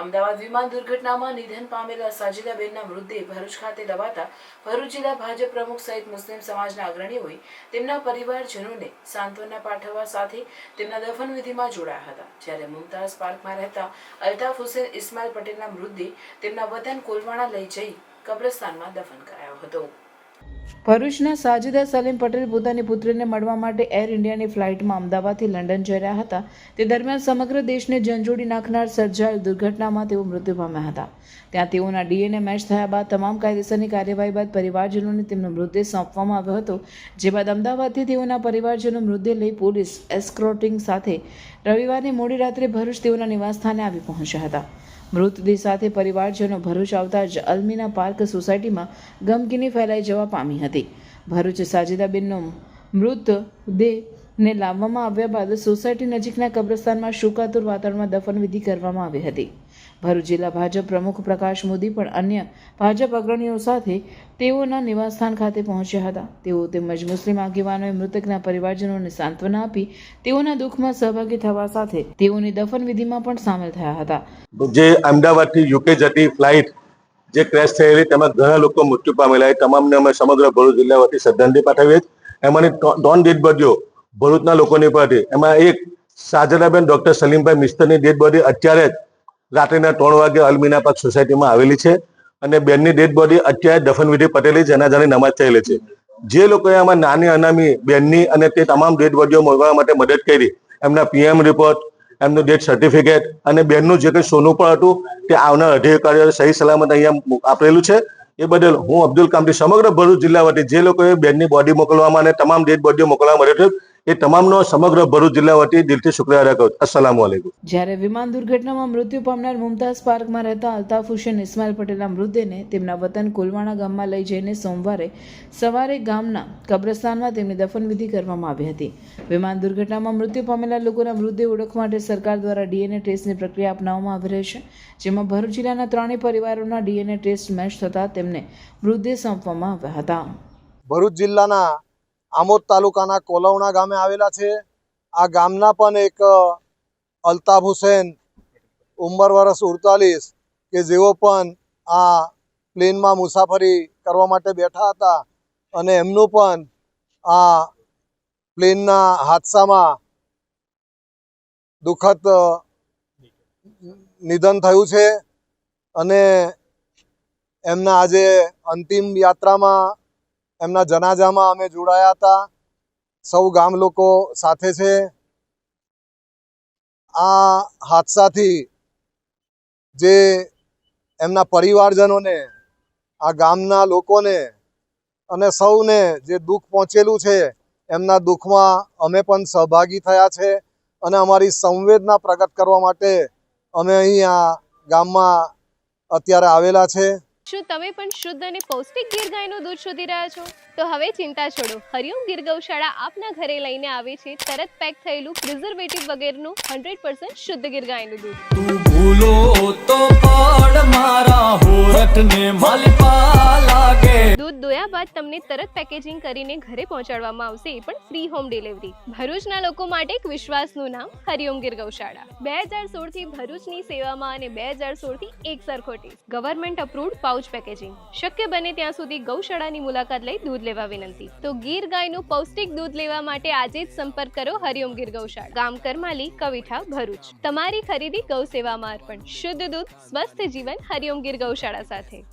અમદાવાદ વિમાન દુર્ઘટનામાં નિધન પામેલા સાજિદાબેનના મૃતદેહ ભરૂચ ખાતે લવાતા ભરૂચ જિલ્લા ભાજપ પ્રમુખ સહિત મુસ્લિમ સમાજના અગ્રણીઓએ તેમના પરિવારજનોને સાંત્વના પાઠવવા સાથે તેમના દફન વિધિમાં જોડાયા હતા। જ્યારે મુમતાઝ પાર્કમાં રહેતા અલ્તાફ હુસેન ઇસ્માઇલ પટેલના મૃતદેહ તેમના વતન કોલવાણા લઈ જઈ કબ્રસ્તાનમાં દફન કરાયો હતો। ભરૂચના સાજિદા સલીમ પટેલ પોતાની પુત્રીને મળવા માટે એર ઇન્ડિયાની ફ્લાઇટમાં અમદાવાદથી લંડન જઈ રહ્યા હતા। તે દરમિયાન સમગ્ર દેશને ઝંઝોડી નાખનાર સર્જાયેલ દુર્ઘટનામાં તેઓ મૃત્યુ પામ્યા હતા। ત્યાં તેઓના ડીએનએ મેચ થયા બાદ તમામ કાયદેસરની કાર્યવાહી બાદ પરિવારજનોને તેમનો મૃતદેહ સોંપવામાં આવ્યો હતો। જે બાદ અમદાવાદથી તેઓના પરિવારજનો મૃતદેહ લઈ પોલીસ એસ્કોર્ટિંગ સાથે રવિવારની મોડી રાત્રે ભરૂચ તેઓના નિવાસસ્થાને આવી પહોંચ્યા હતા। મૃતદેહ સાથે પરિવારજનો ભરૂચ આવતા જ અલ્મીના પાર્ક સોસાયટીમાં ગમગીની ફેલાઈ જવા પામી હતી। ભરૂચ સાજિદાબેનનો મૃતદેહને લાવવામાં આવ્યા બાદ સોસાયટી નજીકના કબ્રસ્તાનમાં શોકાતુર વાતાવરણમાં દફન વિધિ કરવામાં આવી હતી। ભરૂચ જિલ્લા ભાજપ પ્રમુખ પ્રકાશ મોદી પણ અન્ય ભાજપ અગ્રણીઓ સાથે તેઓના નિવાસસ્થાન ખાતે પહોંચ્યા હતા। તેઓ તેમજ મુસ્લિમ આગેવાનોએ મૃતકના પરિવારજનોને સાંત્વના આપી તેઓના દુઃખમાં સહભાગી થવા સાથે તેઓની દફન વિધિમાં પણ સામેલ થયા હતા। જે અમદાવાદથી યુકે જતી ફ્લાઇટ જે ક્રેશ થયેલી તેમાં ઘણા લોકો મૃત્યુ પામેલા એ તમામને અમે સમગ્ર ભરૂચ જિલ્લા વતી શ્રદ્ધાંજલિ પાઠવીએ। એમાંની 3 ડેડ બોડીઓ ભરૂચના લોકોની પર હતી। એમાં એક સાજદાબેન ડોક્ટર સલીમભાઈ મિસ્તરની ડેડ બોડી અત્યારે રાત્રિના 3 વાગે અલ્મીના પાર્ક સોસાયટીમાં આવેલી છે અને બેનની ડેડ બોડી અત્યારે દફન વિધિ પટેલી જનાઝાની નમાજ થયેલી છે। જે લોકોએ આમાં નાની અનામી બેનની અને તે તમામ ડેડ બોડીઓ મળવા માટે મદદ કરી એમના પીએમ રિપોર્ટ, એમનું ડેથ સર્ટિફિકેટ અને બેનનું જે કંઈ સોનું પણ હતું તે આવનાર અધિકારીઓ સહી સલામત અહીંયા આપેલું છે। એ બદલ હું અબ્દુલ કામથી સમગ્ર ભરૂચ જિલ્લા વતી જે લોકોએ બેનની બોડી મોકલવામાં અને તમામ ડેડ બોડીઓ મોકલવામાં મદદ એ તમામનો સમગ્ર ભરૂચ જિલ્લા વતી દિલથી શુક્રિયા અદા કરું। અસ્સલામુ અલૈકુમ। જ્યારે વિમાન દુર્ઘટનામાં મૃત્યુ પામનાર મુમતાઝ પાર્કમાં રહેતા અલ્તાફ હુસેન ઇસ્માઇલ પટેલના મૃતદેહને તેમના વતન કોલવાણા ગામમાં લઈ જઈને સોમવારે સવારે ગામના કબ્રસ્તાનમાં તેમની દફન વિધિ કરવામાં આવી હતી। વિમાન દુર્ઘટનામાં મૃત્યુ પામેલા લોકોના મૃતદેહ ઓળખ માટે સરકાર દ્વારા ડીએનએ ટેસ્ટની પ્રક્રિયા અપનાવવામાં આવી રહી છે। જેમાં ભરૂચ જિલ્લાના 3 પરિવારોના ડીએનએ ટેસ્ટ મેચ થતાં તેમને મૃતદેહ સોંપવામાં આવ્યા હતા। ભરૂચ જિલ્લાના આમોદ તાલુકાના કોલવણા ગામે આવેલા છે। આ ગામના પણ એક અલ્તાફ હુસેન ઉંમર વર્ષ 48 કે જેઓ પણ આ પ્લેનમાં મુસાફરી કરવા માટે બેઠા હતા અને એમનું પણ આ પ્લેનના હાદસામાં દુઃખદ નિધન થયું છે અને એમના આજે અંતિમ યાત્રામાં એમના જનાજામાં અમે જોડાયા હતા। સૌ ગામ લોકો સાથે છે। આ હાદસાથી જે એમના પરિવારજનોને, આ ગામના લોકોને અને સૌને જે દુઃખ પહોંચેલું છે એમના દુઃખમાં અમે પણ સહભાગી થયા છે અને અમારી સંવેદના પ્રગટ કરવા માટે અમે અહીં આ ગામમાં અત્યારે આવેલા છે। શું તમે પણ શુદ્ધ અને પૌષ્ટિક ગીર ગાયનું દૂધ શોધી રહ્યા છો? તો હવે ચિંતા છોડો, હરિઓમ ગીર ગૌશાળા આપના ઘરે લઈને આવે છે તરત પેક થયેલું પ્રિઝર્વેટિવ વગરનું 100% શુદ્ધ ગીર ગાયનું દૂધ। તું ભૂલો તો પડ મારા હોરઠને માલપા લાગે। દૂધ દોયા બાદ તમને તરત પેકેજિંગ કરીને ઘરે પહોંચાડવામાં આવશે, એ પણ ફ્રી હોમ ડિલિવરી। ભરૂચના લોકો માટે એક વિશ્વાસનું નામ હરિઓમ ગીર ગૌશાળા। 2016 થી ભરૂચની સેવામાં અને 2016 થી એક સરખો test, government approved pouch packaging. શક્ય બને ત્યાં સુધી ગૌશાળાની મુલાકાત લઈ દૂધ લેવા વિનંતી। તો ગીર ગાયનું પૌષ્ટિક દૂધ લેવા માટે આજે જ સંપર્ક કરો હરિઓમ ગીર ગૌશાળા, ગામ કરમાલી, કવિઠા, ભરૂચ। તમારી ખરીદી ગૌ સેવામાં અર્પણ, શુદ્ધ દૂધ, સ્વસ્થ જીવન, હરિઓમ ગીર ગૌશાળા સાથે।